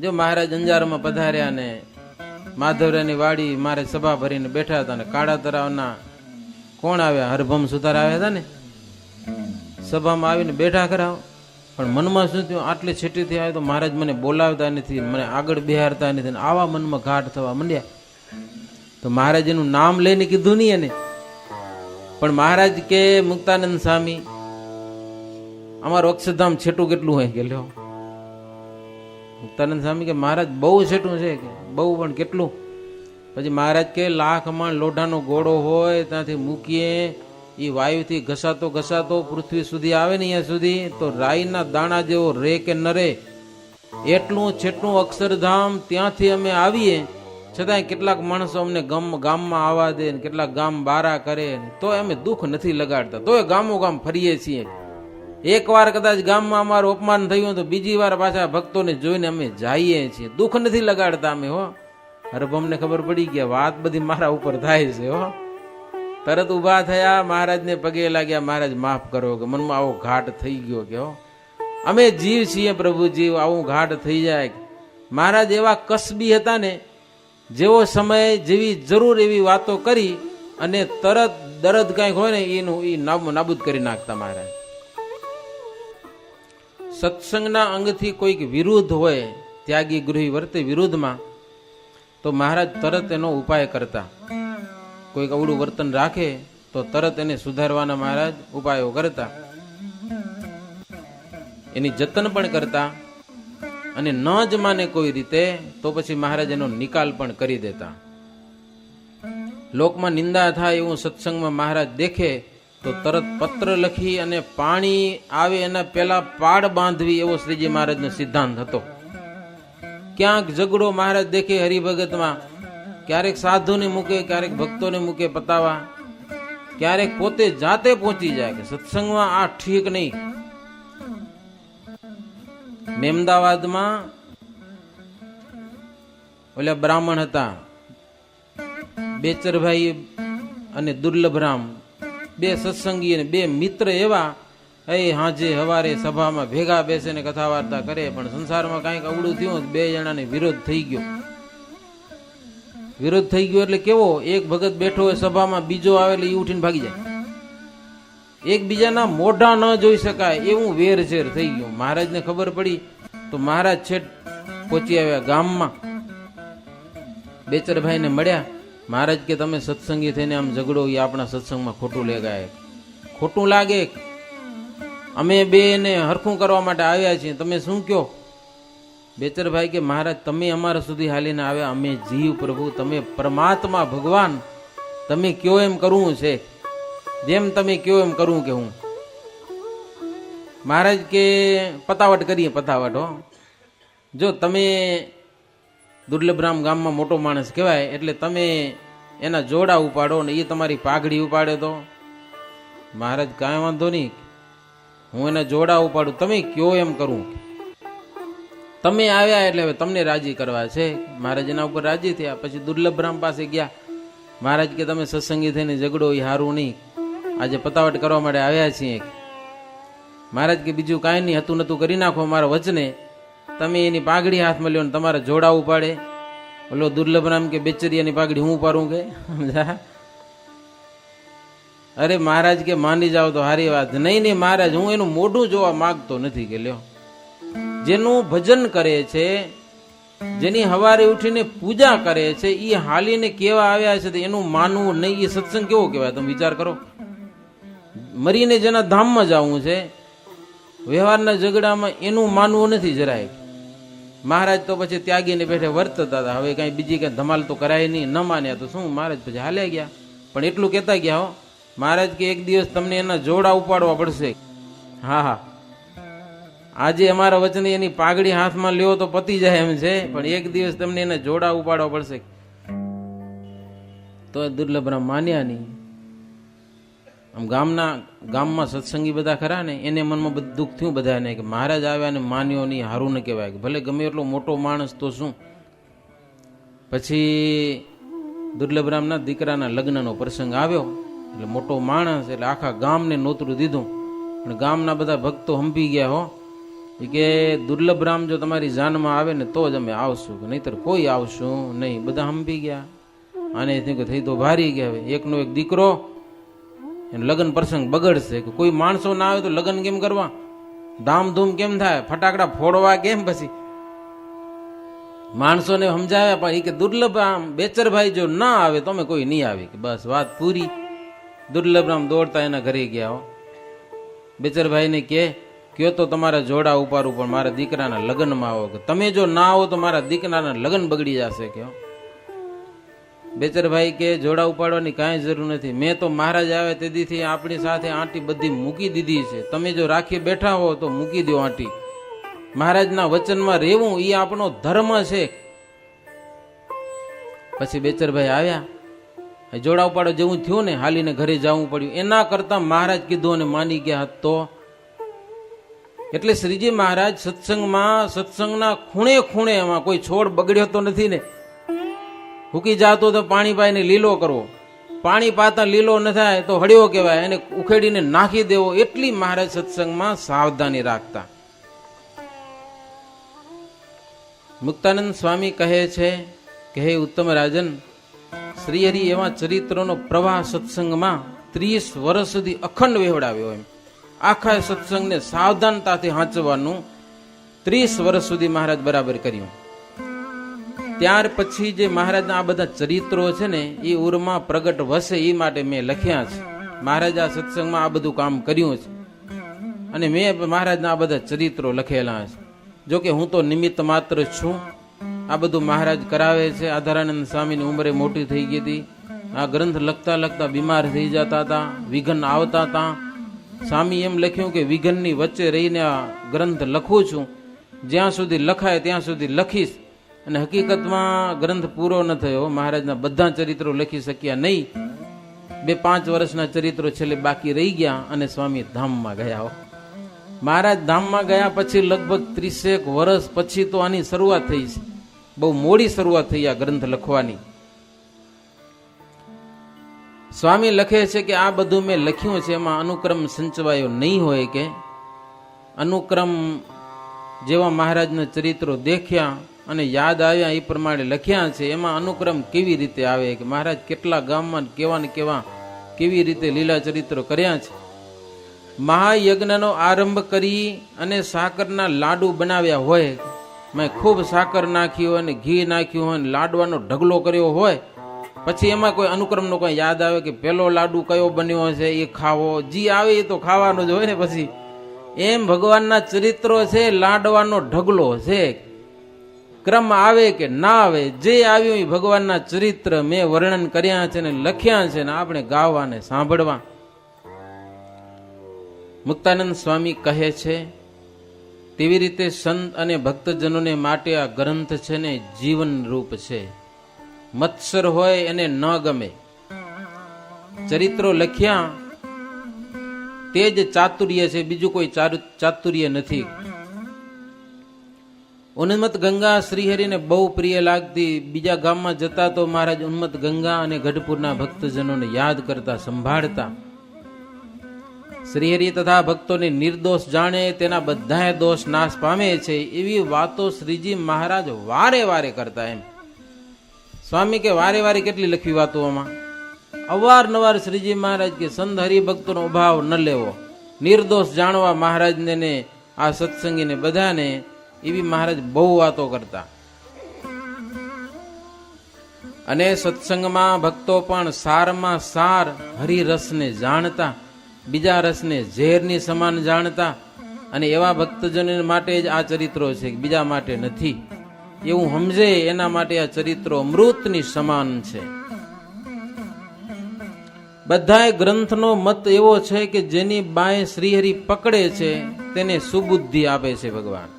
જો મહારાજ અંજારમાં પધાર્યા ને માધવરાની વાડી મારે સભા ભરીને બેઠા હતા ને કાળા તળાવના કોણ આવ્યા, હરભમ સુધાર આવ્યા હતા ને, સભામાં આવીને બેઠા ખરા. પણ મનમાં શું થયું, આટલી છેટીથી આવે તો મહારાજ મને બોલાવતા નથી, મને આગળ બેહારતા નથી, આવા મનમાં ઘાટ થવા માંડ્યા. તો મહારાજ એનું નામ લઈને કીધું નહીં એને, પણ મહારાજ કે મુક્તાનંદ સ્વામી અમારું અક્ષરધામ છેટું કેટલું હોય કે લ્યો. મુક્તાનંદ સ્વામી કે મહારાજ બહુ છેટું છે કે બહુ, પણ કેટલું? પછી મહારાજ કે લાખ માં લોઢાનો ઘોડો હોય ત્યાંથી મૂકીએ એ વાયુથી ઘસાતો ઘસાતો પૃથ્વી સુધી આવે ને અહીંયા સુધી તો રાઈના દાણા જેવો રે કે ન રે એટલું છેટલું અક્ષરધામ. ત્યાંથી અમે આવીએ છતાંય કેટલાક માણસો અમને ગામમાં આવવા દે, કેટલાક ગામ બારા કરે, તો અમે દુઃખ નથી લગાડતા, તોય ગામો ગામ ફરીએ છીએ. એક વાર કદાચ ગામમાં અમારું અપમાન થયું તો બીજી વાર પાછા ભક્તોને જોઈને અમે જઈએ છીએ, દુઃખ નથી લગાડતા અમે. હો હરભમને ખબર પડી ગયા વાત બધી મારા ઉપર થાય છે. હો તરત ઉભા થયા, મહારાજને પગે લાગ્યા, મહારાજ માફ કરો કે મનમાં આવો ઘાટ થઈ ગયો કે હો અમે જીવ છીએ પ્રભુ જીવ, આવું ઘાટ થઈ જાય. મહારાજ એવા કસબી હતા ને, જેવો સમય જેવી જરૂર એવી વાતો કરી અને તરત દરદ કાંઈક હોય ને એનું એ નાબૂદ કરી નાખતા મહારાજ. સત્સંગના અંગથી કોઈક વિરુદ્ધ હોય, ત્યાગી ગૃહી વર્તે વિરુદ્ધમાં, તો મહારાજ તરત એનો ઉપાય કરતા. કોઈક અવળું વર્તન રાખે તો તરત એને સુધારવાના મહારાજ ઉપાયો કરતા, એની જતન પણ કરતા, અને ન જ માને કોઈ રીતે તો પછી મહારાજ એનો નિકાલ પણ કરી દેતા. લોકમાં નિંદા થાય એવું સત્સંગમાં મહારાજ દેખે તો તરત પત્ર લખી અને પાણી આવે એના પહેલા પાડ બાંધવી, એવો શ્રીજી મહારાજનો સિદ્ધાંત હતો. ક્યાંક ઝઘડો મહારાજ દેખે હરિભગતમાં, ક્યારેક સાધુને મૂકે, ક્યારેક ભક્તોને મૂકે પતાવા, ક્યારેક પોતે જાતે પહોંચી જાય કે સત્સંગમાં આ ઠીક નહીં. મેમદાવાદમાં ઓલા બ્રાહ્મણ હતા બેચરભાઈ અને દુર્લભરામ, બે સત્સંગી અને બે મિત્ર એવા, હાજે હવારે સભામાં ભેગા બેસે ને કથા વાર્તા કરે, પણ સંસારમાં કઈક અવળું થયું, બે જણાને વિરોધ થઈ ગયો. વિરોધ થઈ ગયો એટલે કેવો, એક ભગત બેઠો હોય સભામાં, બીજો આવે એટલે એ ઉઠીને ભાગી જાય. એકબીજાના મોઢા ન જોઈ શકાય એવું વેરઝેર થઈ ગયું. મહારાજને ખબર પડી તો મહારાજ છેટ પહોંચી આવ્યા ગામમાં, બેચરભાઈને મળ્યા. મહારાજ કે તમે સત્સંગી થઈને આમ ઝઘડો, એ આપણા સત્સંગમાં ખોટું લેગાય, ખોટું લાગે, અમે બે ને હરખું કરવા માટે આવ્યા છીએ, તમે શું કયો? બેચરભાઈ કે મહારાજ તમે અમારા સુધી હાલીને આવ્યા, અમે જીવ પ્રભુ, તમે પરમાત્મા ભગવાન, તમે કયો એમ કરવું છે, જેમ તમે કયો એમ કરવું કે હું? મહારાજ કે પતાવટ કરીએ, પતાવટ. હો જો તમે દુર્લભરામ ગામમાં મોટો માણસ કહેવાય એટલે તમે એના જોડા ઉપાડો ને એ તમારી પાઘડી ઉપાડે તો મહારાજ કાંઈ વાંધો નહીં, હું એના જોડા ઉપાડું, તમે કયો એમ કરું. તમે આવ્યા એટલે હવે તમને રાજી કરવા છે. મહારાજ એના ઉપર રાજી થયા. પછી દુર્લભરામ પાસે ગયા. મહારાજ કે તમે સત્સંગી થઈને ઝઘડો એ સારું નહીં, આજે પતાવટ કરવા માટે આવ્યા છીએ. મહારાજ કે બીજું કાંઈ નહીં, હતું નતું કરી નાખો મારા વચને, તમે એની પાઘડી હાથમાં લ્યો ને તમારા જોડા ઉપાડે. ઓલો દુર્લભરામ કે બેચરિયાની પાઘડી હું ઉપાડું કે? અરે મહારાજ કે માની જાવ તો સારી વાત. નહીં નહીં મહારાજ, હું એનું મોઢું જોવા માંગતો નથી કે લ્યો. જેનું ભજન કરે છે, જેની હવારે ઉઠીને પૂજા કરે છે, એ હાલીને કેવા આવ્યા છે એનું માનવું નહીં, એ સત્સંગ કેવો કહેવાય? તમે વિચાર કરો. મરીને જેના ધામમાં જવું છે, વ્યવહારના ઝઘડામાં એનું માનવું નથી જરાય. મહારાજ તો પછી ત્યાગીને બેઠે વર્તતા હતા. હવે કઈ બીજી કઈ ધમાલ તો કરાય નહીં, ન માન્યા તો શું, મહારાજ પછી હાલ્યા ગયા. પણ એટલું કહેતા ગયા, હો મહારાજ કે એક દિવસ તમને એના જોડા ઉપાડવા પડશે. હા હા, આજે અમારા વચને એની પાઘડી હાથમાં લ્યો તો પતી જાય એમ છે, પણ એક દિવસ તમને એને જોડા ઉપાડવા પડશે. તો દુર્લભરામ માન્યા નહીં. આમ ગામમાં સત્સંગી બધા ખરા ને, એને મનમાં બધું દુઃખ થયું બધાને કે મહારાજ આવ્યા ને માન્યો નહીં, હારું ન કહેવાય. ભલે ગમે એટલો મોટો માણસ તો શું. પછી દુર્લભરામના દીકરાના લગ્નનો પ્રસંગ આવ્યો, એટલે મોટો માણસ એટલે આખા ગામને નોતરું દીધું. પણ ગામના બધા ભક્તો હંપી ગયા, હો એ કે દુર્લભ રામ જો તમારી જાનમાં આવે ને તો જ અમે આવશું, નહીતર કોઈ આવશું નહીં. બધા હંપી ગયા અને થઈ તો ભારી ગયા. હવે એકનો એક દીકરો, એનો લગ્ન પ્રસંગ બગડશે, કે કોઈ માણસો ના આવે તો લગ્ન કેમ કરવા, ધામધૂમ કેમ થાય, ફટાકડા ફોડવા કેમ? પછી માણસોને સમજાવ્યા, પણ એ કે દુર્લભ આમ બેચરભાઈ જો ના આવે તો અમે કોઈ નહીં આવે, કે બસ વાત પૂરી. દુર્લભ રામ દોડતા એના ઘરે ગયા. બેચરભાઈ ને કયો તો તમારા જોડા ઉપાડું, પણ મારા દીકરાના લગ્નમાં આવો, કે તમે જો ના આવો તો મારા દીકરાના લગ્ન બગડી જશે. કયો બેચરભાઈ કે જોડા ઉપાડવાની કાંઈ જરૂર નથી, મેં તો મહારાજ આવે તેથી આપણી સાથે આંટી બધી મૂકી દીધી છે, તમે જો રાખી બેઠા હો તો મૂકી દો આંટી. મહારાજના વચનમાં રહેવું એ આપણો ધર્મ છે. પછી બેચરભાઈ આવ્યા, જોડા ઉપાડો જેવું થયું ને, હાલીને ઘરે જવું પડ્યું. એના કરતા મહારાજ કીધું અને માની ગયા તો. એટલે શ્રીજી મહારાજ સત્સંગના ખૂણે ખૂણે, એમાં કોઈ છોડ બગડ્યો તો નથી ને. હુકી જાતો તો પાણી પાઈને લીલો કરવો, પાણી પાતા લીલો ન થાય તો હળિયો કહેવાય, એને ઉખેડીને નાખી દેવો. એટલી મહારાજ સત્સંગમાં સાવધાની રાખતા. મુક્તાનંદ સ્વામી કહે છે કે હે ઉત્તમ રાજન, શ્રીહરિ એવા ચરિત્રોનો પ્રવાહ સત્સંગમાં 30 વર્ષ સુધી અખંડ વેવડાવ્યો. એમ આખા સત્સંગને સાવધાનતાથી હાંચવાનું 30 વર્ષ સુધી મહારાજ બરાબર કર્યું. ત્યાર પછી જે મહારાજના આ બધા ચરિત્રો છે ને, એ ઉરમાં પ્રગટ વસે એ માટે મેં લખ્યા છે. મહારાજ આ સત્સંગમાં આ બધું કામ કર્યું છે અને મેં મહારાજના આ બધા ચરિત્રો લખેલા છે. જોકે હું તો નિમિત્ત માત્ર છું. આ બધું મહારાજ કરાવે છે. આધારાનંદ સ્વામીની ઉંમરે મોટી થઈ ગઈ હતી. આ ગ્રંથ લખતા લખતા બીમાર થઈ જતા હતા, વિઘન આવતા હતા. સ્વામી એમ લખ્યું કે વિઘનની વચ્ચે રહીને આ ગ્રંથ લખું છું, જ્યાં સુધી લખાય ત્યાં સુધી લખીશ. અને હકીકતમાં ગ્રંથ પૂરો ન થયો. મહારાજના બધા ચરિત્રો લખી શક્યા નહીં. 2-5 વર્ષના ચરિત્રો છેલ્લે બાકી રહી ગયા અને સ્વામી ધામમાં ગયા. મહારાજ ધામમાં ગયા પછી લગભગ 30 વર્ષ પછી તો આની શરૂઆત થઈ છે. બહુ મોડી શરૂઆત થઈ આ ગ્રંથ લખવાની. સ્વામી લખે છે કે આ બધું મેં લખ્યું છે, એમાં અનુક્રમ સંચવાયો નહીં હોય. કે અનુક્રમ જેવા મહારાજના ચરિત્રો દેખ્યા અને યાદ આવ્યા એ પ્રમાણે લખ્યા છે. એમાં અનુક્રમ કેવી રીતે આવે, કે મહારાજ કેટલા ગામમાં કેવા ને કેવી રીતે લીલા ચરિત્રો કર્યા છે. મહાયજ્ઞનો આરંભ કરી અને સાકરના લાડુ બનાવ્યા હોય, મેં ખૂબ સાકર નાખી હોય ને ઘી નાખ્યું હોય ને લાડવાનો ઢગલો કર્યો હોય, પછી એમાં કોઈ અનુક્રમનો કોઈ યાદ આવે કે પેલો લાડુ કયો બન્યો છે એ ખાવો, જી આવે એ તો ખાવાનો જ હોય ને. પછી એમ ભગવાનના ચરિત્રો છે, લાડવાનો ઢગલો છે. ક્રમ આવે કે ના આવે, જે આવ્યું એ ભગવાનના ચરિત્ર મેં વર્ણન કર્યા છે ને લખ્યા છે ને આપણે ગાવા ને સાંભળવા. મુક્તાનંદ સ્વામી કહે છે તેવી રીતે સંત અને ભક્તજનોને માટે આ ગ્રંથ છે ને જીવન રૂપ છે. મત્સર હોય એને ન ગમે. ચરિત્રો લખ્યા તે જ ચાતુર્ય છે, બીજું કોઈ ચાતુર્ય નથી. ઉન્મત્ત ગંગા શ્રીહરિને બહુ પ્રિય લાગતી. બીજા ગામમાં જતા તો મહારાજ ઉન્મત્ત ગંગા અને ગઢપુરના ભક્તજનોને યાદ કરતા, સંભાળતા. શ્રીહરિ તથા ભક્તોને નિર્દોષ જાણે, તેના બધા દોષ નાશ પામે છે, એવી વાતો શ્રીજી મહારાજ વારે વારે કરતા. એમ સ્વામી કે વારે વારે કેટલી લખવી વાતો આમાં. અવારનવાર શ્રીજી મહારાજ કે સંત હરિભક્તોનો અભાવ ન લેવો, નિર્દોષ જાણવા મહારાજને ને આ સત્સંગીને બધાને, એવી મહારાજ બહુ વાતો કરતા. અને સત્સંગમાં ભક્તો પણ સારમાં સાર હરિરસને જાણતા, બીજા રસને ઝેરની સમાન જાણતા. અને એવા ભક્તજનો માટે જ આ ચરિત્રો છે, બીજા માટે નથી. એવું સમજે એના માટે આ ચરિત્રો અમૃતની સમાન છે. બધાય ગ્રંથનો મત એવો છે કે જેની બાય શ્રીહરિ પકડે છે તેને સુબુદ્ધિ આપે છે ભગવાન.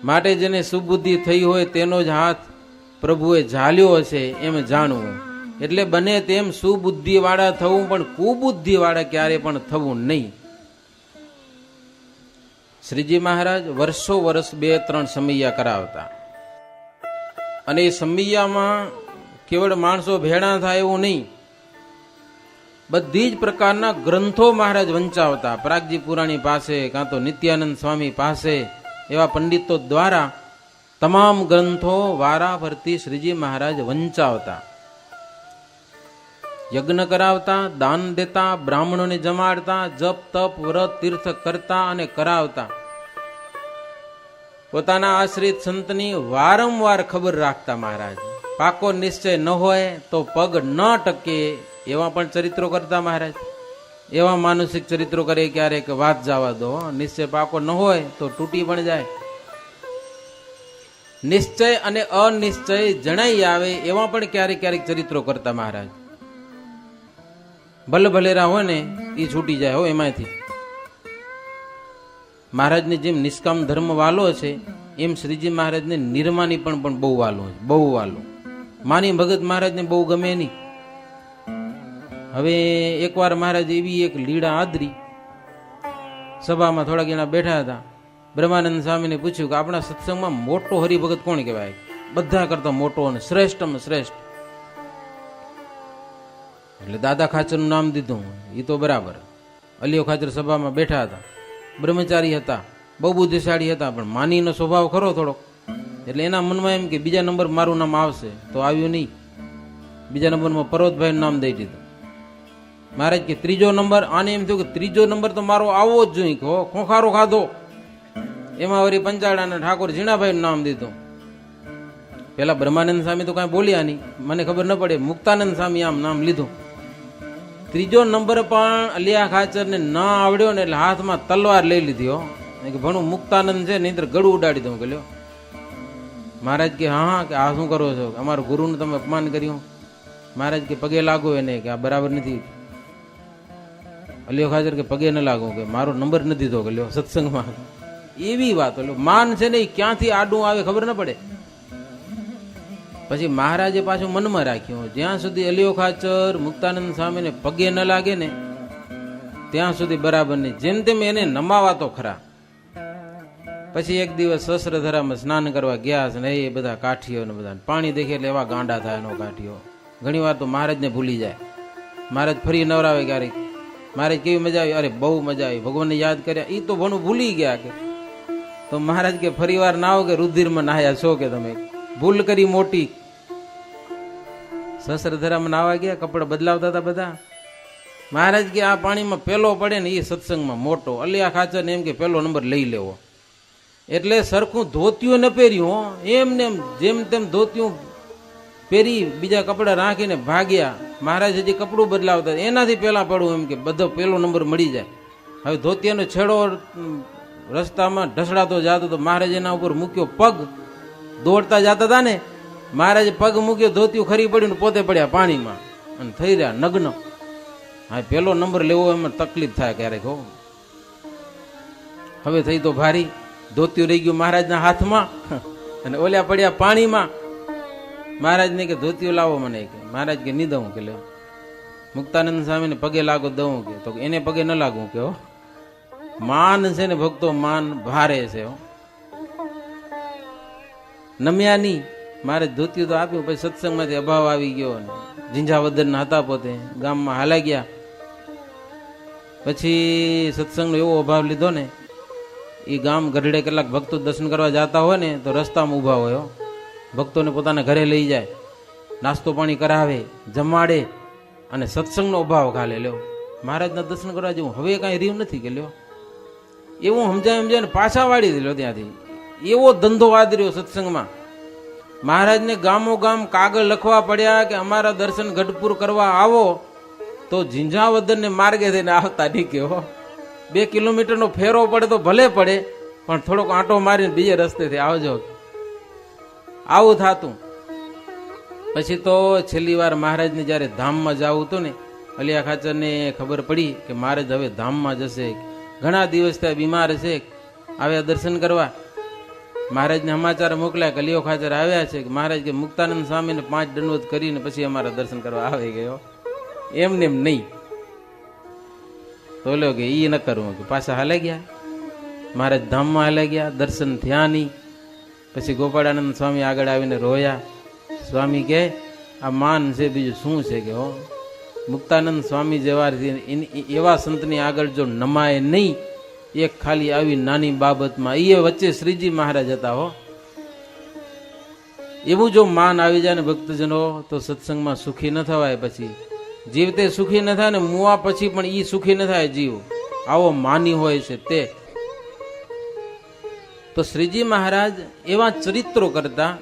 માટે જેને સુબુદ્ધિ થઈ હોય તેનો જ હાથ પ્રભુએ ઝાલ્યો છે એમ જાણવું. એટલે બને તેમ સુબુદ્ધિ વાળા થવું, પણ કુબુદ્ધિ વાળા ક્યારે પણ થવું નહીં. શ્રીજી મહારાજ વર્ષો વર્ષ 2-3 સમૈયા કરાવતા. અને એ સમૈયામાં કેવળ માણસો ભેળા થાય એવું નહીં, બધી જ પ્રકારના ગ્રંથો મહારાજ વંચાવતા. પ્રાગજી પુરાણી પાસે, કાં તો નિત્યાનંદ સ્વામી પાસે, એવા પંડિતો દ્વારા તમામ ગ્રંથો વારા ફરતી શ્રીજી મહારાજ વંચાવતા, યજ્ઞ કરાવતા, દાન દેતા, બ્રાહ્મણોને જમાડતા, જપ તપ વ્રત તીર્થ કરતા અને કરાવતા. પોતાના આશ્રિત સંતની વારંવાર ખબર રાખતા મહારાજ. પાકો નિશ્ચય ન હોય તો પગ ન ટકે એવા પણ ચરિત્રો કરતા મહારાજ. એવા માનસિક ચરિત્રો કરે ક્યારેક વાત જવા દો, નિશ્ચય પાકો ન હોય તો તૂટી પણ જાય. નિશ્ચય અને અનિશ્ચય જણાઈ આવે એવા પણ ક્યારેક ક્યારેક ચરિત્રો કરતા મહારાજ. ભલે ભલેરા હોય ને એ છૂટી જાય હો એમાંથી. મહારાજને જેમ નિષ્કામ ધર્મ વાલો છે એમ શ્રીજી મહારાજને નિર્માની પણ બહુ વાલો છે, બહુ વાલો. માની ભગત મહારાજને બહુ ગમે નહીં. હવે એકવાર મહારાજ એવી એક લીડા આદરી સભામાં થોડા જણા બેઠા હતા. બ્રહ્માનંદ સ્વામીને પૂછ્યું કે આપણા સત્સંગમાં મોટો હરિભગત કોણ કહેવાય? બધા કરતા મોટો અને શ્રેષ્ઠમાં શ્રેષ્ઠ. એટલે દાદા ખાચરનું નામ દીધું. એ તો બરાબર. અલિયો ખાચર સભામાં બેઠા હતા, બ્રહ્મચારી હતા, બહુ બુદ્ધિશાળી હતા, પણ માનીનો સ્વભાવ ખરો થોડોક. એટલે એના મનમાં એમ કે બીજા નંબર મારું નામ આવશે, તો આવ્યું નહીં. બીજા નંબરમાં પર્વતભાઈનું નામ દઈ દીધું. મહારાજ કે ત્રીજો નંબર? આને એમ થયું કે ત્રીજો નંબર તો મારો આવવો જ જોઈએ, ખોખારો ખાધો. એમાં વળી પંચાળાના ઠાકોર ઝીણાભાઈનું નામ દીધું. પેલા બ્રહ્માનંદ સ્વામી તો કાંઈ બોલ્યા નહીં, મને ખબર ન પડે. મુક્તાનંદ સ્વામી આમ નામ લીધું. ત્રીજો નંબર પણ અલિયા ખાચરને ના આવડ્યો ને એટલે હાથમાં તલવાર લઈ લીધી. હો કે ભણું મુક્તાનંદ છે, નહીં ગળું ઉડાડી દઉં. કે મહારાજ કે હા કે આ શું કરો છો? અમારા ગુરુનું તમે અપમાન કર્યું. મહારાજ કે પગે લાગો એને, કે આ બરાબર નથી. અલિયો ખાચર કે પગે ન લાગો, કે મારો નંબર નથી દીધો. કે લ્યો સત્સંગમાં એવી વાત. માન છે ને ક્યાંથી આડું આવે ખબર ન પડે. પછી મહારાજે પાછું મનમાં રાખ્યું, જ્યાં સુધી અલિયો ખાચર મુક્તાનંદ સ્વામીને પગે ન લાગે ને ત્યાં સુધી બરાબર નહીં. જેમ તેમ એને નમાવા તો ખરા. પછી એક દિવસ સહસ્રધરામાં સ્નાન કરવા ગયા છે ને એ બધા કાઠીઓ ને બધા પાણી દેખે એટલે એવા ગાંડા થાય એનો કાઠીઓ. ઘણી વાર તો મહારાજને ભૂલી જાય. મહારાજ ફરી નવરાવે ક્યારેક. મહારાજ કેવી મજા આવી? અરે બહુ મજા આવી, ભગવાનને યાદ કર્યા. એ તો ભણું ભૂલી ગયા. કે તો મહારાજ કે ફરી વાર નાહો કે રુધિરમાં નાહ્યા છો, કે તમે ભૂલ કરી મોટી. સહસ્રધરામાં નાવા ગયા, કપડા બદલાવતા હતા બધા. મહારાજ કે આ પાણીમાં પેલો પડે ને એ સત્સંગમાં મોટો. અલિયા ખાચર ને એમ કે પેલો નંબર લઈ લેવો. એટલે સરખું ધોતિયું ન પહેર્યું, એમને એમ જેમ તેમ ધોતિયું પહેરી બીજા કપડા રાખીને ભાગ્યા. મહારાજ હજી કપડું બદલાવતા, એનાથી પેલા પડવું એમ કે બધો પેલો નંબર મળી જાય. હવે ધોતિયાનો છેડો રસ્તામાં ઢસડાતો જતો તો મહારાજ એના ઉપર મૂક્યો પગ. દોડતા જતા હતા ને, મહારાજે પગ મૂક્યો, ધોતિયું ખરી પડ્યું, પોતે પડ્યા પાણીમાં અને થઈ રહ્યા નગ્ન. હા, પેલો નંબર લેવો એમાં તકલીફ થાય ક્યારેક. હો હવે થઈ તો ભારી. ધોતિયું રહી ગયું મહારાજના હાથમાં અને ઓલ્યા પડ્યા પાણીમાં. મહારાજને કે ધોતિયું લાવો મને. કે મહારાજ કે નહીં દઉં. કે લે મુક્તાનંદ સ્વામીને પગે લાગો દઉં. કે તો એને પગે ન લાગવું. કે હો માન છે ને ભક્તો, માન ભારે છે. નમ્યા નહીં. મારે ધોતિયું તો આપ્યું. પછી સત્સંગમાંથી અભાવ આવી ગયો ને ઝીંઝાવદરના હતા, પોતે ગામમાં હાલા ગયા. પછી સત્સંગનો એવો અભાવ લીધો ને, એ ગામ ગઢડે કેટલાક ભક્તો દર્શન કરવા જતા હોય ને તો રસ્તામાં ઊભા હોય. ભક્તોને પોતાના ઘરે લઈ જાય, નાસ્તો પાણી કરાવે, જમાડે અને સત્સંગનો અભાવ ખાલે. લ્યો મહારાજના દર્શન કરવા જેવું હવે કાંઈ રહ્યું નથી. કે લ્યો એવું સમજાય ને પાછા વાળી દીધો ત્યાંથી. એવો ધંધો વાદર્યો સત્સંગમાં. મહારાજને ગામો ગામ કાગળ લખવા પડ્યા કે અમારા દર્શન ગઢપુર કરવા આવો તો ઝીંઝાવદરને માર્ગે થઈને આવતા નહીં. કે 2 કિલોમીટરનો ફેરો પડે તો ભલે પડે, પણ થોડોક આંટો મારીને બીજે રસ્તેથી આવજો. આવું થતું. પછી તો છેલ્લી વાર મહારાજને જયારે ધામમાં જવું હતું ને, અલિયા ખાચરને ખબર પડી કે મહારાજ હવે ધામમાં જશે. ઘણા દિવસ ત્યાં બીમાર છે, આવ્યા દર્શન કરવા. મહારાજને સમાચાર મોકલ્યા કે અલિયો ખાચર આવ્યા છે. મહારાજ કે મુક્તાનંદ સ્વામીને 5 દંડવત કરીને પછી અમારા દર્શન કરવા આવી ગયો. એમને એમ નહીં. તો લ્યો કે ઈ ન કરવું. કે પાછા હાલે ગયા. મહારાજ ધામમાં હાલે ગયા, દર્શન થયા નહીં. પછી ગોપાળાનંદ સ્વામી આગળ આવીને રોયા. સ્વામી કે આ માન છે, બીજું શું છે? કે મુક્તાનંદ સ્વામી જેવા એવા સંતની આગળ જો નમાય નહીં એક ખાલી આવી નાની બાબતમાં એ વચ્ચે શ્રીજી મહારાજ હતા હો. એવું જો માન આવી જાય ને ભક્તજનો, તો સત્સંગમાં સુખી ન થવાય. પછી જીવતે સુખી ન થાય ને મુવા પછી પણ ઈ સુખી ન થાય જીવ, આવો માની હોય છે તે. તો શ્રીજી મહારાજ એવા ચરિત્રો કરતા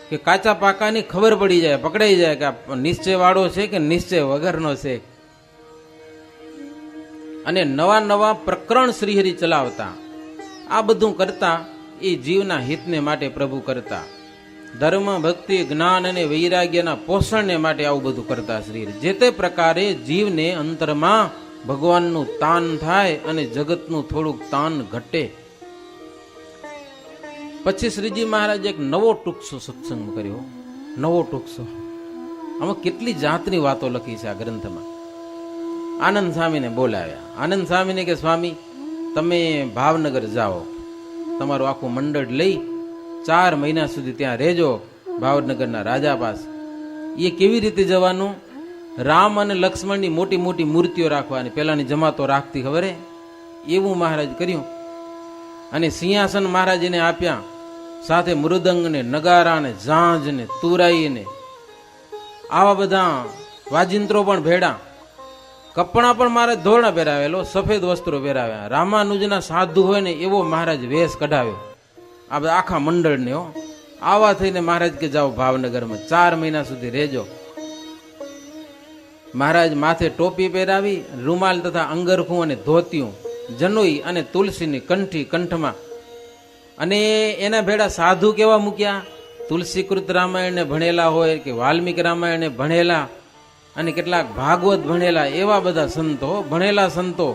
કે કાચા પાકાની ખબર પડી જાય, પકડાઈ જાય કે આ નિશ્ચય વાળો છે કે નિશ્ચય વગરનો છે. અને નવા નવા પ્રકરણ શ્રીહરિ ચલાવતા. આ બધું કરતા એ જીવના હિતને માટે પ્રભુ કરતા. ધર્મ, ભક્તિ, જ્ઞાન અને વૈરાગ્યના પોષણને માટે આવું બધું કરતા શ્રીહરિ. જે તે પ્રકારે જીવને અંતરમાં ભગવાનનું તાન થાય અને જગતનું થોડુંક તાન ઘટે. પછી શ્રીજી મહારાજ એક નવો ટૂંકસો સત્સંગ કર્યો. નવો ટૂંકસો, આમાં કેટલી જાતની વાતો લખી છે આ ગ્રંથમાં. આનંદ સ્વામીને બોલાવ્યા. આનંદ સ્વામીને કે સ્વામી તમે ભાવનગર જાઓ, તમારું આખું મંડળ લઈ 4 મહિના સુધી ત્યાં રહેજો ભાવનગરના રાજા પાસે. એ કેવી રીતે જવાનું? રામ અને લક્ષ્મણની મોટી મોટી મૂર્તિઓ રાખવાની, પેલાની જમાતો રાખતી ખબર હે, એવું મહારાજ કર્યું. અને સિંહાસન મહારાજ એને આપ્યા, સાથે મૃદંગ ને નગારા ને ઝાંઝ ને તુરાઈ ને આવા બધા વાજિંત્રો પણ ભેડા. કપડા પણ મહારાજ ધોળા પહેરાવેલો, સફેદ વસ્ત્રો પહેરાવ્યા. રામાનુજના સાધુ હોય ને એવો મહારાજ વેશ કઢાવ્યો આ બધા આખા મંડળને. હો, આવા થઈને મહારાજ કે જાઓ ભાવનગરમાં 4 મહિના સુધી રહેજો. મહારાજ માથે ટોપી પહેરાવી, રૂમાલ તથા અંગરખું અને ધોતિયું, જનોઈ અને તુલસીની કંઠી કંઠમાં. અને એના ભેડા સાધુ કેવા મૂક્યા? તુલસીકૃત રામાયણને ભણેલા હોય કે વાલ્મીકી રામાયણને ભણેલા અને કેટલાક ભાગવત ભણેલા, એવા બધા સંતો, ભણેલા સંતો.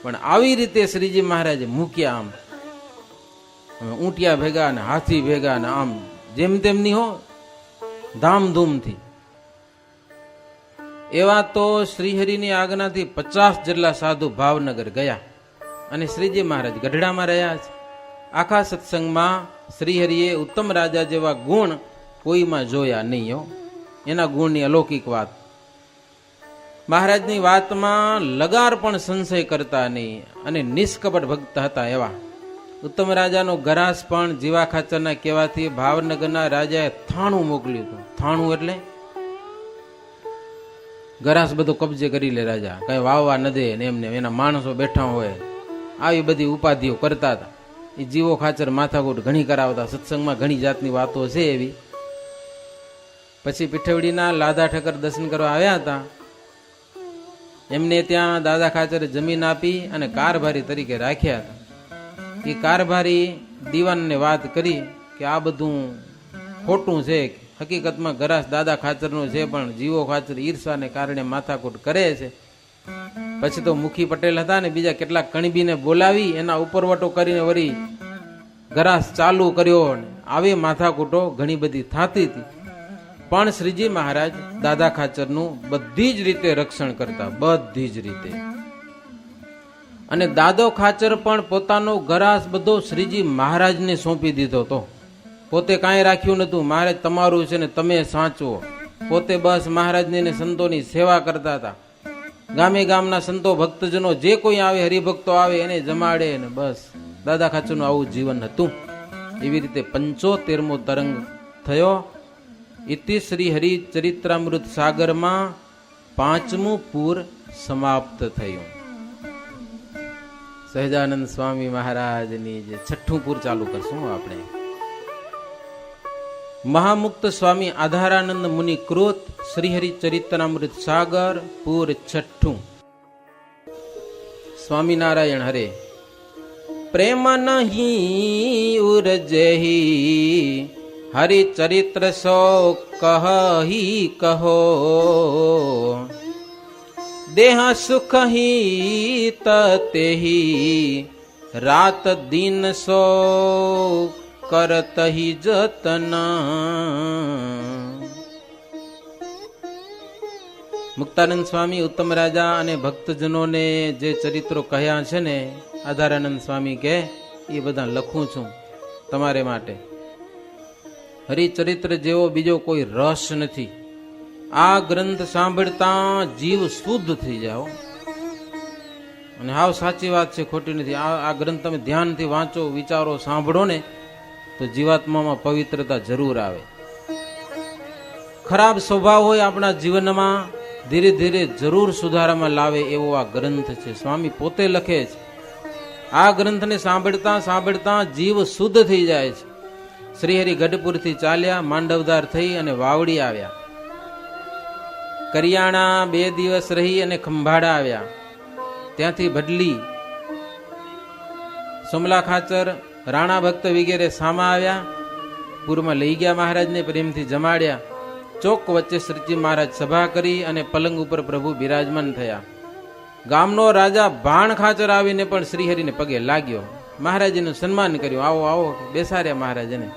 પણ આવી રીતે શ્રીજી મહારાજે મૂક્યા. આમ ઊંટિયા ભેગા ને હાથી ભેગા ને આમ જેમ તેમની હો ધામધૂમથી. એવા તો શ્રીહરિની આજ્ઞાથી 50 જેટલા સાધુ ભાવનગર ગયા અને શ્રીજી મહારાજ ગઢડામાં રહ્યા છે. આખા સત્સંગમાં શ્રીહરિએ ઉત્તમ રાજા જેવા ગુણ કોઈમાં જોયા નહીં. હો, એના ગુણની અલૌકિક વાત. મહારાજની વાતમાં લગાર પણ સંશય કરતા નહીં અને નિષ્કપટ ભક્ત હતા. એવા ઉત્તમ રાજાનો ગરાસ પણ જીવા ખાચરના કહેવાથી ભાવનગરના રાજાએ થાણું મોકલ્યું હતું. થાણું એટલે ગરાસ બધો કબજે કરી લે રાજા, કઈ વાવવા ન દે ને એમને એના માણસો બેઠા હોય, આવી બધી ઉપાધિઓ કરતા હતા. એ જીવો ખાચર માથાકૂટ ઘણી કરાવતા. સત્સંગમાં ઘણી જાતની વાતો છે એવી. પછી પીઠવડીના લાધા ઠક્કર દર્શન કરવા આવ્યા હતા. એમને ત્યાં દાદા ખાચરે જમીન આપી અને કારભારી તરીકે રાખ્યા હતા. એ કારભારી દીવાનને વાત કરી કે આ બધું ખોટું છે, હકીકતમાં ગરાસ દાદા ખાચરનો છે, પણ જીવો ખાચર ઈર્ષાને કારણે માથાકૂટ કરે છે. પછી તો મુખી પટેલ હતા ને બીજા કેટલાક કણબીને બોલાવી એના ઉપરવટો કરીને વળી ગરાસ ચાલુ કર્યો. આવી માથાકૂટો ઘણી બધી થતી હતી. પણ શ્રીજી મહારાજ દાદા ખાચરનું બધી જ રીતે રક્ષણ કરતા, બધી જ રીતે. અને દાદો ખાચર પણ પોતાનો ગરાસ બધો શ્રીજી મહારાજને સોંપી દીધો હતો. પોતે કાંઈ રાખ્યું નતું. મહારાજ તમારું છે ને તમે સાચવો. પોતે બસ મહારાજની ને સંતોની સેવા કરતા હતા. ગામે ગામના સંતો ભક્તજનો જે કોઈ આવે, હરિભક્તો આવે એને જમાડે ને બસ. દાદા ખાચરનું આવું જીવન હતું. એવી રીતે 75મો તરંગ થયો. ઇતિ શ્રી હરિ ચરિત્રામૃત સાગરમાં 5મું પૂર સમાપ્ત થયું. સહજાનંદ સ્વામી મહારાજની જે 6ઠું પૂર ચાલુ કરશું આપણે. મહામુક્ત સ્વામી આધારાનંદ મુનિ કૃત શ્રીહરિ ચરિત્રામૃત સાગર પૂર 6ઠું. સ્વામિનારાયણ હરે. પ્રેમ નહીં ઉરજહી હરિ ચરિત્ર સો કહી કહો, દેહ સુખ હી તતેહી રાત દિન સો કરત હી જતન. મુક્તાનંદ સ્વામી ઉત્તમ રાજા અને ભક્તજનોને જે ચરિત્રો કહ્યા છે ને, આધારાનંદ સ્વામી કે એ બધા લખું છું તમારે માટે. હરિચરિત્ર જેવો બીજો કોઈ રસ નથી. આ ગ્રંથ સાંભળતા જીવ શુદ્ધ થઈ જાઓ. અને હાવ સાચી વાત છે, ખોટી નથી. આ ગ્રંથ તમે ધ્યાનથી વાંચો, વિચારો, સાંભળો ને તો જીવાત્મામાં પવિત્રતા જરૂર આવે. ખરાબ સ્વભાવ હોય આપણા જીવનમાં ધીરે ધીરે જરૂર સુધારામાં લાવે એવો આ ગ્રંથ છે. સ્વામી પોતે લખે છે, આ ગ્રંથને સાંભળતા સાંભળતા જીવ શુદ્ધ થઈ જાય છે. શ્રીહરિ ગઢપુરથી ચાલ્યા, માંડવદાર થઈ અને વાવડી આવ્યા. કરિયાણા 2 દિવસ રહી અને ખંભાળા આવ્યા. ત્યાંથી ભડલી, સોમલા ખાચર, રાણા ભક્ત વગેરે સામા આવ્યા. પૂરમાં લઈ ગયા મહારાજને, પ્રેમથી જમાડ્યા. ચોક વચ્ચે શ્રીજી મહારાજ સભા કરી અને પલંગ ઉપર પ્રભુ બિરાજમાન થયા. ગામનો રાજા ભાણ ખાચર આવીને પણ શ્રીહરિને પગે લાગ્યો, મહારાજનું સન્માન કર્યું. આવો આવો બેસાડ્યા મહારાજને.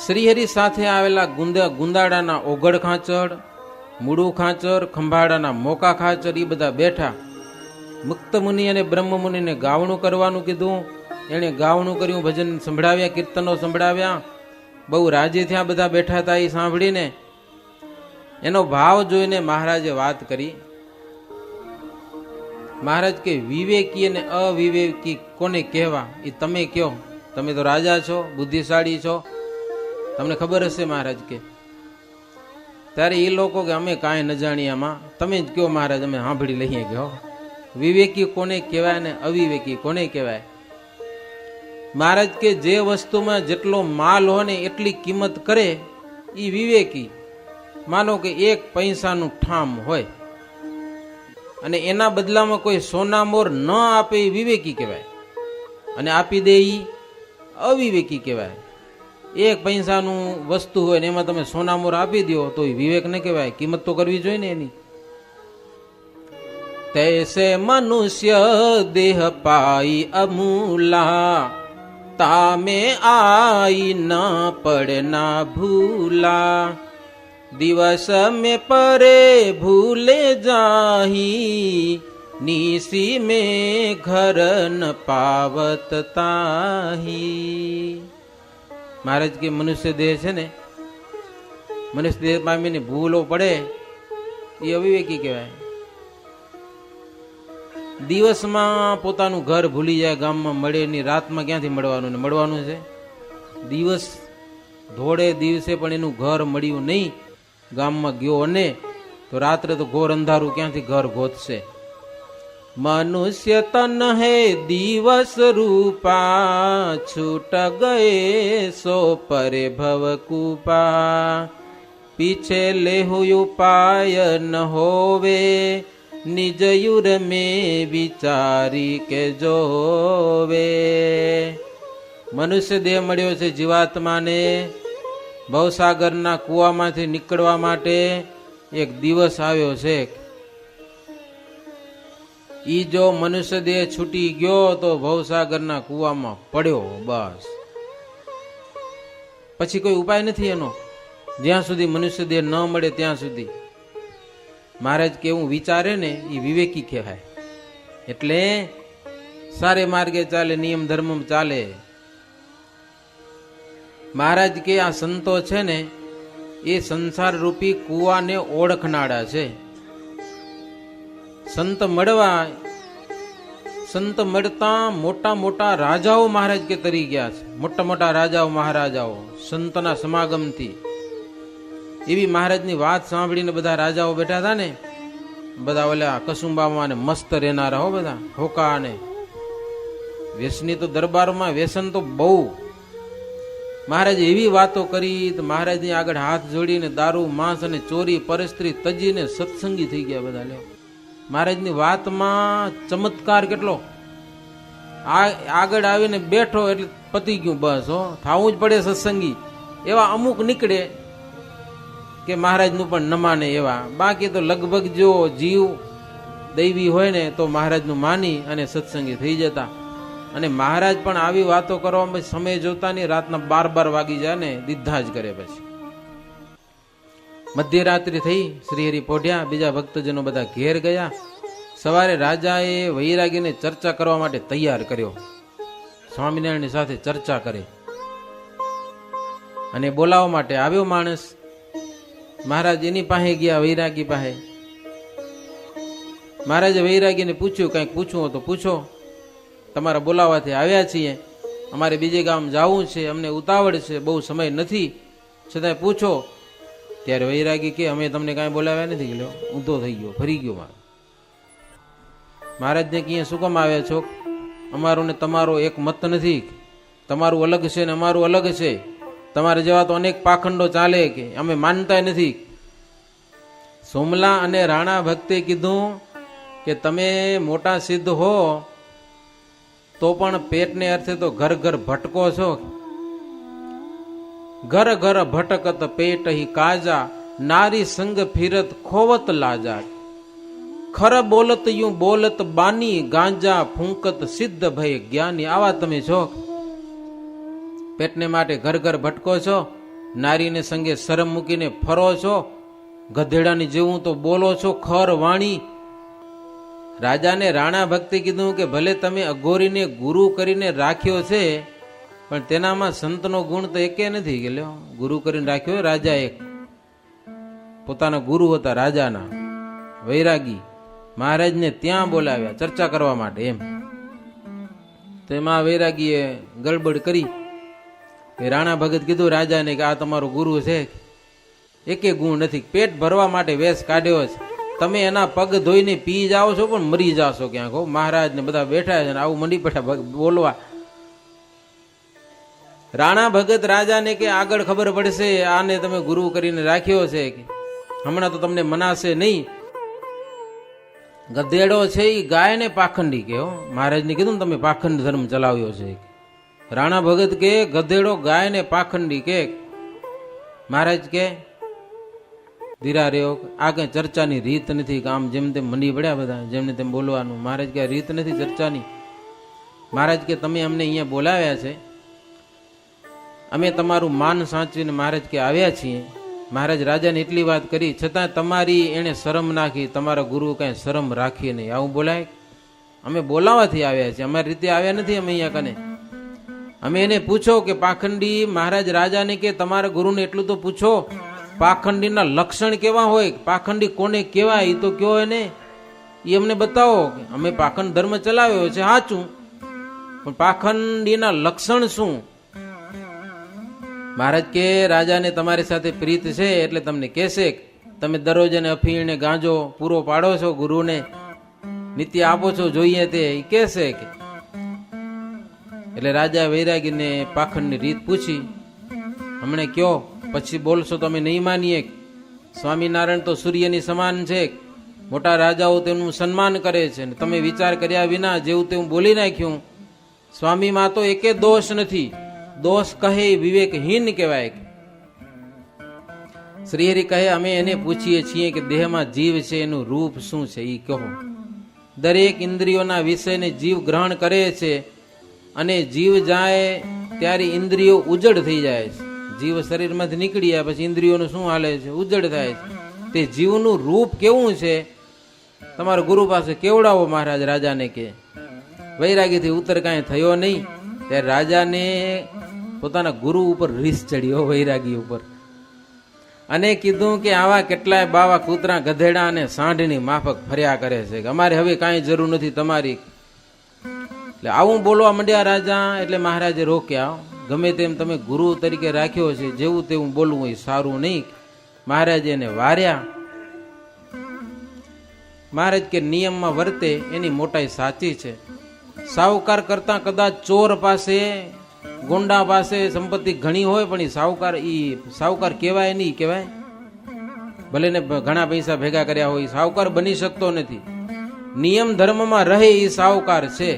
શ્રીહરિ સાથે આવેલા ગુંદાડાના ઓગળ ખાચર, મૂળું ખાચર, ખંભાળાના મોકા ખાચર એ બધા બેઠા. મુક્ત મુનિ અને બ્રહ્મ મુનિને ગાવણું કરવાનું કીધું. એણે ગાવણું કર્યું, ભજન સંભળાવ્યા, કીર્તનો સંભળાવ્યા. બહુ રાજી થયા બધા બેઠા હતા એ સાંભળીને. એનો ભાવ જોઈને મહારાજે વાત કરી. મહારાજ કે વિવેકી અને અવિવેકી કોને કહેવા એ તમે કયો. તમે તો રાજા છો, બુદ્ધિશાળી છો, તમને ખબર હશે. મહારાજ કે ત્યારે એ લોકો કે અમે કાંઈ ન જાણીએ આમાં, તમે જ કયો મહારાજ, અમે સાંભળી લઈએ. ગયો વિવેકી કોને કહેવાય ને અવિવેકી કોને કહેવાય? મહારાજ કે જે વસ્તુમાં જેટલો માલ હોય ને એટલી કિંમત કરે એ વિવેકી. માનો કે 1 પૈસાનું ઠામ હોય અને એના બદલામાં કોઈ સોનામોર ન આપે એ વિવેકી કહેવાય, અને આપી દે એ અવિવેકી કહેવાય. 1 પૈસાનું વસ્તુ હોય ને એમાં તમે સોનામોર આપી દો તો એ વિવેક ન કહેવાય, કિંમત તો કરવી જોઈએ ને એની. તૈસે મનુષ્ય દેહ પાઈ અમૂલા, તામે આઈ ન પડના ભૂલા, દિવસ में परे भूले जाही, निसी में घर न पावत ताही. મહારાજ કે મનુષ્ય દેહ છે ને, મનુષ્ય દેહ પામીને ભૂલો પડે એ અવિવેકી કહેવાય. દિવસમાં પોતાનું ઘર ભૂલી જાય, ગામમાં મળે નહીં, રાતમાં ક્યાંથી મળવાનું ને મળવાનું છે. દિવસ ધોળે દિવસે પણ એનું ઘર મળ્યું નહીં, ગામમાં ગયો અને તો રાત્રે તો ઘોર અંધારું, ક્યાંથી ઘર ગોતશે. મનુષ્ય તન હે દિવસ રૂપા, છૂટ ગયે સો પરે ભવ કૂપા, પીછે લેહુ ઉપાય ન હોવે, નિજ યુર મેં વિચારી કે જોવે. મનુષ્ય દેહ મળ્યો છે જીવાત્માને. ભવસાગરના કૂવામાંથી નીકળવા માટે એક દિવસ આવ્યો છે. ઈ જો મનુષ્ય દેહ છૂટી ગયો તો ભવસાગરના કૂવામાં પડ્યો, બસ. પછી કોઈ ઉપાય નથી એનો, જ્યાં સુધી મનુષ્ય દેહ ન મળે ત્યાં સુધી. મહારાજ કે એવું વિચારે ને એ વિવેકી કહેવાય. એટલે સારે માર્ગે ચાલે, નિયમ ધર્મ ચાલે. મહારાજ કે આ સંતો છે ને એ સંસાર રૂપી કૂવાને ઓળખનાડા છે. સંત મળતા મોટા મોટા રાજાઓ મહારાજ કે તરી ગયા છે. મોટા મોટા રાજાઓ મહારાજાઓ સંતના સમાગમથી. એવી મહારાજની વાત સાંભળીને બધા રાજાઓ બેઠા હતા ને, બધા ઓલા કસુંબામાં ને મસ્ત રહેનારા હો, બધા હોકા ને વ્યસની. તો દરબારમાં વ્યસન તો બહુ. મહારાજે એવી વાતો કરી તો મહારાજની આગળ હાથ જોડીને દારૂ, માંસ અને ચોરી, પરસ્ત્રી તજીને સત્સંગી થઈ ગયા બધા. લ્યો મહારાજની વાતમાં ચમત્કાર કેટલો. આગળ આવીને બેઠો એટલે પતી ગયું, બસ. હો થાવું જ પડે સત્સંગી. એવા અમુક નીકળે કે મહારાજનું પણ ન માને એવા. બાકી તો લગભગ જો જીવ દૈવી હોય ને તો મહારાજનું માની અને સત્સંગી થઈ જતા. અને મહારાજ પણ આવી વાતો કરવામાં સમય જોતા નહીં, રાતના 12 વાગી જાય ને દીધા જ કરે. પછી મધ્યરાત્રિ થઈ, શ્રીહરિ પોઢ્યા, બીજા ભક્તજનો બધા ઘેર ગયા. સવારે રાજાએ વૈરાગીને ચર્ચા કરવા માટે તૈયાર કર્યો. સ્વામિનારાયણની સાથે ચર્ચા કરે અને બોલાવવા માટે આવ્યો માણસ. મહારાજ એની પાસે ગયા, વૈરાગી પાસે. મહારાજે વૈરાગીને પૂછ્યું, કંઈક પૂછવું હોય તો પૂછો, તમારા બોલાવાથી આવ્યા છીએ, અમારે બીજે ગામ જવું છે, અમને ઉતાવળ છે, બહુ સમય નથી, છતાંય પૂછો. ત્યારે વૈરાગી કે અમે તમને કાંઈ બોલાવ્યા નથી. ગયો ઊંધો થઈ ગયો, ફરી ગયો. મહારાજને કહે શું કામ આવ્યા છો? અમારો ને તમારો એક મત નથી, તમારું અલગ છે ને અમારું અલગ છે, તમારે જેવા તો અનેક પાખંડો ચાલે કે અમે માનતા નથી. સોમલા અને રાણા ભક્તે કીધું કે તમે મોટા સિદ્ધ હો તો પણ પેટને અર્થે તો ઘર ઘર ભટકો છો. ઘર ઘર ભટકત પેટ હી કાજા, નારી સંગ ફિરત ખોવત લાજા. ખર બોલત યુ બોલત બાની, ગાંજા ફૂંકત સિદ્ધ ભય જ્ઞાની. આવા તમે છો, પેટને માટે ઘર ઘર ભટકો છો, નારીને સંગે શરમ મૂકીને ફરો છો, ગધેડાની જેવું તો બોલો છો, ખર વાણી. રાજાને રાણા ભક્તિ કીધું કે ભલે તમે અઘોરીને ગુરુ કરીને રાખ્યો છે, પણ તેનામાં સંતનો ગુણ તો એકે નથી. કે લ્યો ગુરુ કરીને રાખ્યો રાજા, એક પોતાના ગુરુ હતા રાજાના વૈરાગી. મહારાજને ત્યાં બોલાવ્યા ચર્ચા કરવા માટે એમ. તેમાં વૈરાગીએ ગડબડ કરી. રાણા ભગત કીધું રાજાને કે આ તમારો ગુરુ છે, એકે ગુણ નથી, પેટ ભરવા માટે વેશ કાઢ્યો છે, તમે એના પગ ધોઈને પી જાઓ છો પણ મરી જાશો ક્યાંક. હો મહારાજ ને બધા બેઠા છે ને આવું મંડી પડ્યા બોલવા. રાણા ભગત રાજાને કે આગળ ખબર પડશે, આને તમે ગુરુ કરીને રાખ્યો છે, હમણાં તો તમને મનાશે નહીં. ગધેડો છે એ ગાય ને પાખંડી કે. મહારાજને કીધું ને તમે પાખંડ ધર્મ ચલાવ્યો છે. રાણા ભગત કે ગધેડો ગાય ને પાખંડી કે. મહારાજ કે ધીરા રહ્યો, આ કઈ ચર્ચાની રીત નથી. આમ જેમ તેમ મંડી પડ્યા બધા, જેમને તેમ બોલવાનું. મહારાજ કે રીત નથી ચર્ચાની. મહારાજ કે તમે અમને અહીંયા બોલાવ્યા છે, અમે તમારું માન સાચવીને મહારાજ કે આવ્યા છીએ. મહારાજ રાજાને એટલી વાત કરી, છતાં તમારી એને શરમ નાખી, તમારા ગુરુ કઈ શરમ રાખી નહીં. આવું બોલાય? અમે બોલાવાથી આવ્યા છીએ, અમારી રીતે આવ્યા નથી અમે અહીંયા કને. અમે એને પૂછો કે પાખંડી, મહારાજ રાજાને કે તમારા ગુરુને એટલું તો પૂછો, પાખંડીના લક્ષણ કેવા હોય, પાખંડી કોને કેવાય એ તો કયો એને, એ અમને બતાવો. અમે પાખંડ ધર્મ ચલાવ્યો છે સાચું, પણ પાખંડીના લક્ષણ શું? મહારાજ કે રાજાને તમારી સાથે પ્રીત છે એટલે તમને કહેશે, તમે દરરોજ એને અફીણ ને ગાંજો પૂરો પાડો છો, ગુરુને નિત્ય આપો છો, જોઈએ તે કહેશે કે. એટલે રાજા વૈરાગીને પાખંડની રીત પૂછી, હમણે કયો પછી બોલશો તો અમે નહીં માનીએ. સ્વામિનારાયણ તો સૂર્યની સમાન છે, મોટા રાજાઓ તેમનું સન્માન કરે છે, તમે વિચાર કર્યા વિના જેવું તેવું બોલી નાખ્યું. સ્વામીમાં તો એકે દોષ નથી, દોષ કહે વિવેકહીન કહેવાય. શ્રીહરિ કહે અમે એને પૂછીએ છીએ કે દેહમાં જીવ છે, એનું રૂપ શું છે એ કહો. દરેક ઇન્દ્રિયોના વિષયને જીવ ગ્રહણ કરે છે, અને જીવ જાય ત્યારે ઇન્દ્રિયો ઉજળ થઈ જાય છે. જીવ શરીરમાંથી નીકળી જાય પછી ઇન્દ્રિયોનું શું હાલે છે? ઉજળ થાય છે. તે જીવનું રૂપ કેવું છે તમારા ગુરુ પાસે કેવડાવો. મહારાજ રાજાને કે. વૈરાગીથી ઉત્તર કાંઈ થયો નહીં. ત્યારે રાજાને પોતાના ગુરુ ઉપર રીસ ચડ્યો, વૈરાગી ઉપર, અને કીધું કે આવા કેટલાય બાવા કૂતરા ગધેડા અને સાંઢની માફક ફર્યા કરે છે, કે અમારે હવે કાંઈ જરૂર નથી તમારી. એટલે આવું બોલવા માંડ્યા રાજા. એટલે મહારાજે રોક્યા, ગમે તેમ તમે ગુરુ તરીકે રાખ્યો છે, જેવું તેવું બોલવું હોય સારું નહીં. મહારાજે એને વાર્યા. મહારાજ કે નિયમમાં વર્તે એની મોટાઈ સાચી છે. સાહુકાર કરતા કદાચ ચોર પાસે, ગુંડા પાસે સંપત્તિ ઘણી હોય, પણ એ સાહુકાર કહેવાય નહીં. કહેવાય ભલે ને ઘણા પૈસા ભેગા કર્યા હોય, સાહુકાર બની શકતો નથી. નિયમ ધર્મમાં રહે એ સાહુકાર છે.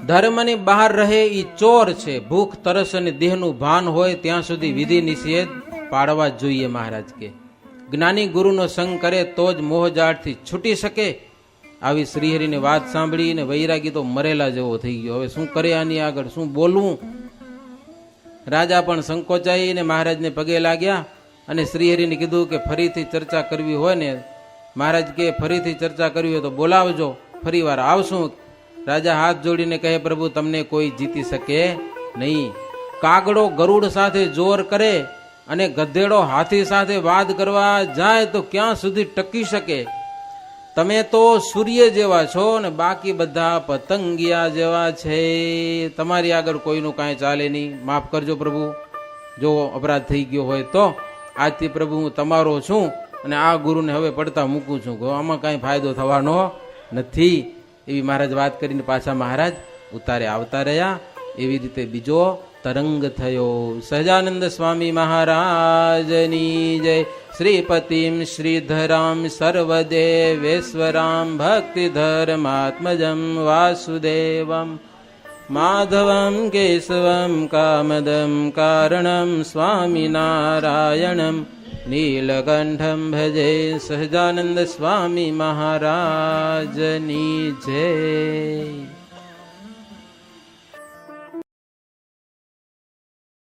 ધર્મની બહાર રહે એ ચોર છે. ભૂખ તરસ અને દેહનું ભાન હોય ત્યાં સુધી વિધિ નિષેધ પાડવા જ જોઈએ. મહારાજ કે જ્ઞાની ગુરુનો સંગ કરે તો જ મોહજાળથી છૂટી શકે. આવી શ્રીહરિની વાત સાંભળીને વૈરાગી તો મરેલા જેવો થઈ ગયો. હવે શું કરે આની આગળ, શું બોલવું? રાજા પણ સંકોચાઈને મહારાજને પગે લાગ્યા અને શ્રીહરિને કીધું કે ફરીથી ચર્ચા કરવી હોય ને, મહારાજ કે ફરીથી ચર્ચા કરવી હોય તો બોલાવજો, ફરી વાર આવશું. રાજા હાથ જોડીને કહે, પ્રભુ તમને કોઈ જીતી શકે નહીં. કાગડો ગરુડ સાથે જોર કરે અને ગધેડો હાથી સાથે વાદ કરવા જાય તો ક્યાં સુધી ટકી શકે? તમે તો સૂર્ય જેવા છો ને બાકી બધા પતંગિયા જેવા છે. તમારી આગળ કોઈનું કાંઈ ચાલે નહીં. માફ કરજો પ્રભુ, જો અપરાધ થઈ ગયો હોય તો. આજથી પ્રભુ હું તમારો છું અને આ ગુરુને હવે પડતા મૂકું છું. આમાં કાંઈ ફાયદો થવાનો નથી. એવી મહારાજ વાત કરીને પાછા મહારાજ ઉતારે આવતા રહ્યા. એવી રીતે બીજો તરંગ થયો. સહજાનંદ સ્વામી મહારાજની જય. શ્રીપતિમ શ્રીધરામ સર્વદેવેશ્વરામ ભક્તિધર્માત્મજમ વાસુદેવમ માધવમ કેશવમ કામદમ કારણમ સ્વામિનારાયણમ નીલકંઠમ ભજે. સહજાનંદ સ્વામી મહારાજની જય.